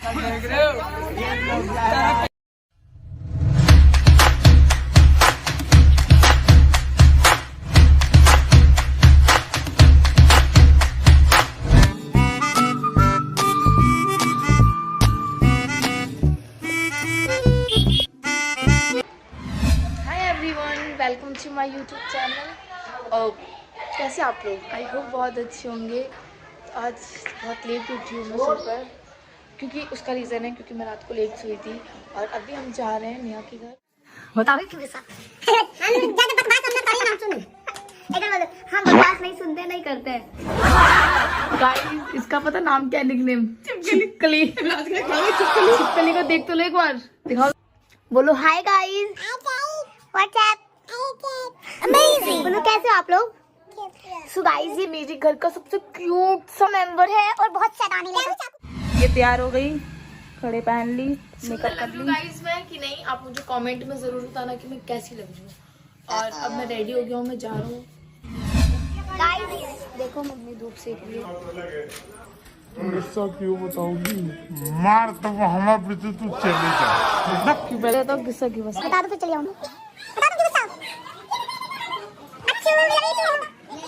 Welcome to my YouTube channel. और कैसे आप लोग? आई होप बहुत अच्छे होंगे। आज बहुत लेट उठी हूँ मैं सुबह, क्योंकि उसका रीज़न है क्योंकि मैं रात को लेट सोई थी। और अभी हम जा रहे हैं नेहा के घर। बताओ हम बकवास नहीं सुनते नहीं करते। गाइस इसका पता नाम क्या है? निकनेम चिपकली। चिपकली को देख तो लो एक बार, दिखाओ, बोलो हाय गाइस, व्हाट्सएप, अमेजिंग। बोलो कैसे हो आप लोग? सो गाइस ये मेरे घर का सबसे क्यूट सा मेंबर है और बहुत शैतानी है। ये तैयार हो गई, कड़े पहन ली, मेकअप कर ली गाइस मैं कि नहीं, आप मुझे कमेंट में जरूर बताना कि मैं कैसी लग रही हूँ। और अब मैं रेडी हो गया हूँ, मैं जा रहा हूँ गाइस। देखो मम्मी धूप सेक रही है। गुस्सा क्यों बताऊंगी? मार तो हमारा पीछे तू चले जा। क्यों पहले तो गुस्सा क्यों बता दो तो चले आऊँ।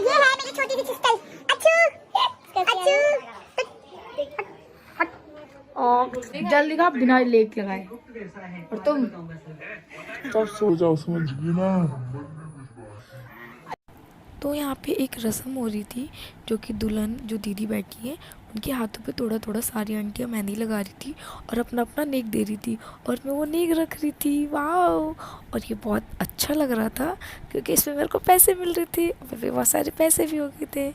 ये है मेरी छोटी सी सिस्टर अच्छू। जल्दी का बिना लेक लगाए। और तुम तब सो जाओ, समझ गई ना। तो यहाँ पे एक रस्म हो रही थी, जो कि दुल्हन जो दीदी बैठी है उनके हाथों पे थोड़ा थोड़ा सारी आंटियाँ मेहंदी लगा रही थी और अपना अपना नेक दे रही थी और मैं वो नेक रख रही थी। वाह! और ये बहुत अच्छा लग रहा था क्योंकि इसमें मेरे को पैसे मिल रहे थे, मेरे बहुत सारे पैसे भी हो गए थे।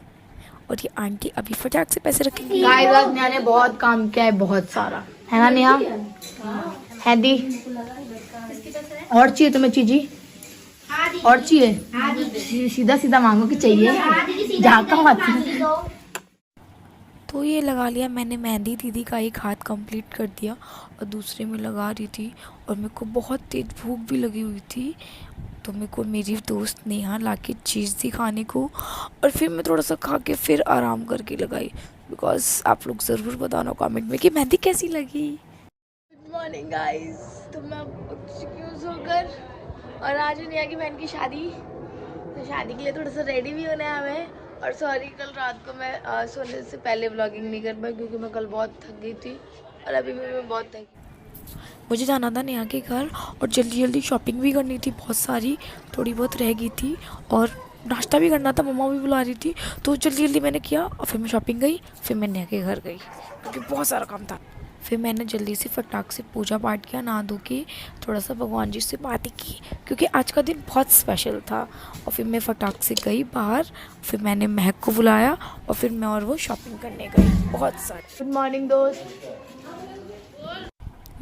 और ये आंटी अभी फटाक से पैसे रखेंगी। गाइस आज नेहा ने बहुत काम किया है, बहुत सारा है ना नेहा? है दी और चाहिए तुम्हें चीजी? और चाहिए? सीधा सीधा मांगो कि चाहिए, झाका मत। तो ये लगा लिया मैंने मेहंदी। दीदी का एक हाथ कंप्लीट कर दिया और दूसरे में लगा रही थी। और मेरे को बहुत तेज भूख भी लगी हुई थी, तो मेरे को मेरी दोस्त नेहा लाके चीज़ दी खाने को और फिर मैं थोड़ा सा खा के फिर आराम करके लगाई। बिकॉज आप लोग ज़रूर बताना कमेंट में कि मेहंदी कैसी लगी। Good morning guys. तो मैं उठ चुकी हूँ सोकर और आज नेहा की बहन की शादी, तो शादी के लिए थोड़ा सा रेडी भी होना है हमें। और सॉरी कल रात को मैं सोने से पहले व्लॉगिंग नहीं कर पाई क्योंकि मैं कल बहुत थक गई थी और अभी भी मैं बहुत थक। मुझे जाना था नेहा के घर और जल्दी जल्दी शॉपिंग भी करनी थी, बहुत सारी थोड़ी बहुत रह गई थी और नाश्ता भी करना था, मम्मा भी बुला रही थी। तो जल्दी जल्दी मैंने किया और फिर मैं शॉपिंग गई, फिर मैं नेहा के घर गई क्योंकि बहुत सारा काम था। फिर मैंने जल्दी से फटाक से पूजा पाठ किया, नहा धो के थोड़ा सा भगवान जी से बातें की क्योंकि आज का दिन बहुत स्पेशल था। और फिर मैं फटाक से गई बाहर, फिर मैंने महक को बुलाया और फिर मैं और वो शॉपिंग करने गई बहुत सारी। गुड मॉर्निंग दोस्त।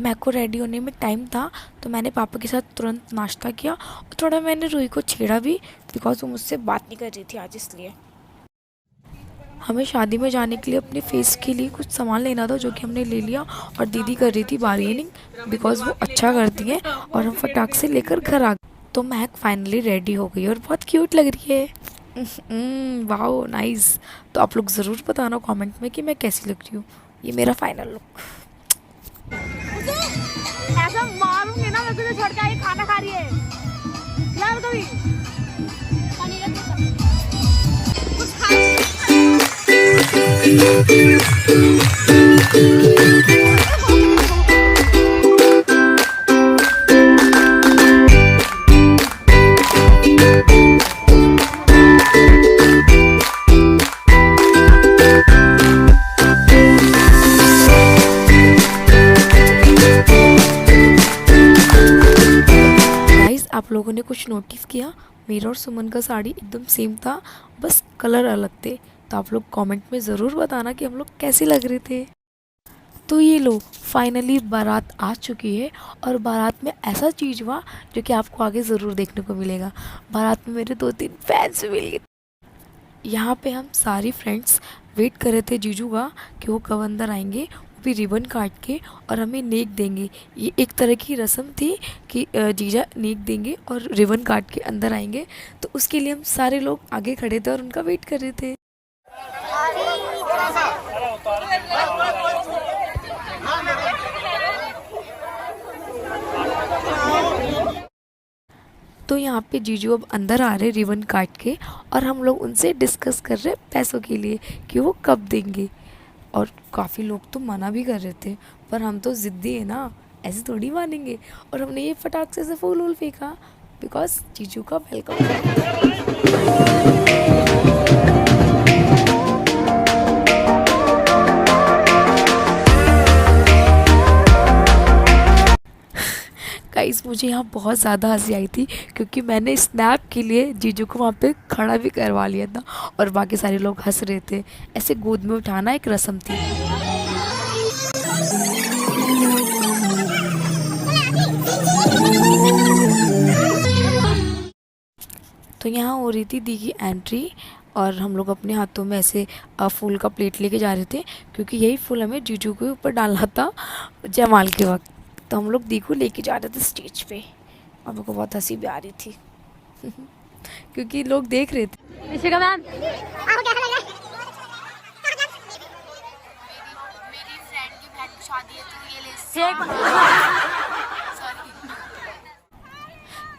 महक को रेडी होने में टाइम था तो मैंने पापा के साथ तुरंत नाश्ता किया और थोड़ा मैंने रूही को छेड़ा भी बिकॉज वो मुझसे बात नहीं कर रही थी आज, इसलिए। हमें शादी में जाने के लिए अपने फेस के लिए कुछ सामान लेना था जो कि हमने ले लिया और दीदी कर रही थी बार्गेनिंग बिकॉज वो अच्छा करती हैं और हम फटाक से लेकर घर आ गए। तो महक फाइनली रेडी हो गई और बहुत क्यूट लग रही है। Wow nice. तो आप लोग ज़रूर बताना कमेंट में कि मैं कैसी लग रही हूँ। ये मेरा फाइनल लुक। ऐसा मारूंगी ना मैं तुझे, छोड़ के आई खाना खा रही है यार कभी कुछ खा। आप लोगों ने कुछ नोटिस किया? मेरा और सुमन का साड़ी एकदम सेम था, बस कलर अलग थे। तो आप लोग कमेंट में ज़रूर बताना कि हम लोग कैसे लग रहे थे। तो ये लो फाइनली बारात आ चुकी है और बारात में ऐसा चीज़ हुआ जो कि आपको आगे ज़रूर देखने को मिलेगा। बारात में मेरे 2-3 फैंस मिल गए। यहाँ पे हम सारी फ्रेंड्स वेट कर रहे थे जीजू का कि वो कब अंदर आएंगे, भी रिबन काट के और हमें नेक देंगे। ये एक तरह की रस्म थी कि जीजा नेक देंगे और रिबन काट के अंदर आएंगे। तो उसके लिए हम सारे लोग आगे खड़े थे और उनका वेट कर रहे थे। तो यहाँ पे जीजू अब अंदर आ रहे रिबन काट के, और हम लोग उनसे डिस्कस कर रहे पैसों के लिए कि वो कब देंगे। और काफ़ी लोग तो मना भी कर रहे थे, पर हम तो ज़िद्दी है ना, ऐसे थोड़ी मानेंगे। और हमने ये फटाक से फूल वूल फेंका बिकॉज जीजू का वेलकम। गाइस मुझे यहाँ बहुत ज़्यादा हंसी आई थी, क्योंकि मैंने स्नैप के लिए जीजू को वहाँ पे खड़ा भी करवा लिया था, और बाकी सारे लोग हंस रहे थे। ऐसे गोद में उठाना एक रस्म थी। तो यहाँ हो रही थी दी की एंट्री, और हम लोग अपने हाथों में ऐसे फूल का प्लेट लेके जा रहे थे, क्योंकि यही फूल हमें जीजू के ऊपर डालना था जयमाल के वक्त। तो हम लोग दी को लेके जा रहे थे स्टेज पे, और मेरे को बहुत हंसी भी आ रही थी क्योंकि लोग देख रहे थे। इसी का मैम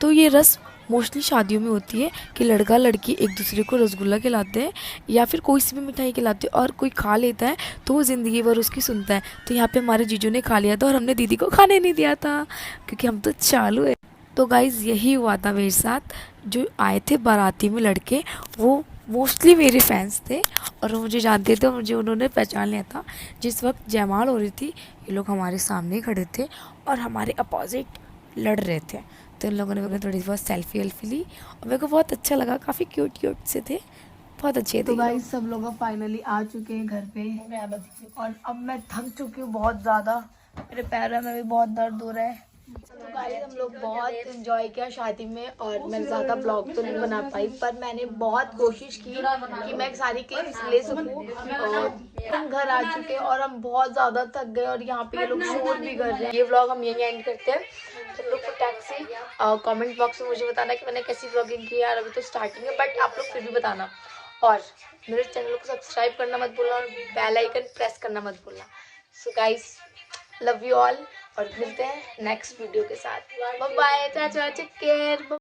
तो ये रस्म मोस्टली शादियों में होती है कि लड़का लड़की एक दूसरे को रसगुल्ला खिलाते हैं या फिर कोई सी भी मिठाई खिलाते हैं, और कोई खा लेता है तो वो ज़िंदगी भर उसकी सुनता है। तो यहाँ पे हमारे जीजू ने खा लिया था और हमने दीदी को खाने नहीं दिया था, क्योंकि हम तो चालू है। तो गाइज़ यही हुआ था मेरे साथ। जो आए थे बाराती में लड़के, वो मोस्टली मेरे फैंस थे और वो मुझे जानते थे और मुझे उन्होंने पहचान लिया था। जिस वक्त जयमाल हो रही थी, ये लोग हमारे सामने खड़े थे और हमारे अपोजिट लड़ रहे थे। तो इन लोगों ने मेरे को थोड़ी बहुत सेल्फी वेल्फी ली और मेरे को बहुत अच्छा लगा। काफ़ी क्यूट क्यूट से थे, बहुत अच्छे थे। तो गाइस सब लोग फाइनली आ चुके हैं घर पे, और अब मैं थक चुकी हूँ बहुत ज़्यादा, मेरे पैरों में भी बहुत दर्द हो रहा है। तो गाइस हम लोग बहुत एंजॉय किया शादी में, और मैं ज़्यादा ब्लॉग तो नहीं बना पाई, पर मैंने बहुत कोशिश की कि मैं सारी क्लिप्स ले सकूँ। और हम घर आ चुके हैं और हम बहुत ज़्यादा थक गए, और यहाँ पे ये लोग शोर भी कर रहे हैं। ये व्लॉग हम यहीं एंड करते हैं। तुम लोग फटाक से कमेंट बॉक्स में मुझे बताना कि मैंने कैसी व्लॉगिंग की यार। अभी तो स्टार्टिंग है, बट आप लोग फिर भी बताना, और मेरे चैनल को सब्सक्राइब करना मत भूलना और बेल आइकन प्रेस करना मत भूलना। So guys love you all, और मिलते हैं नेक्स्ट वीडियो के साथ। Bye bye, take care.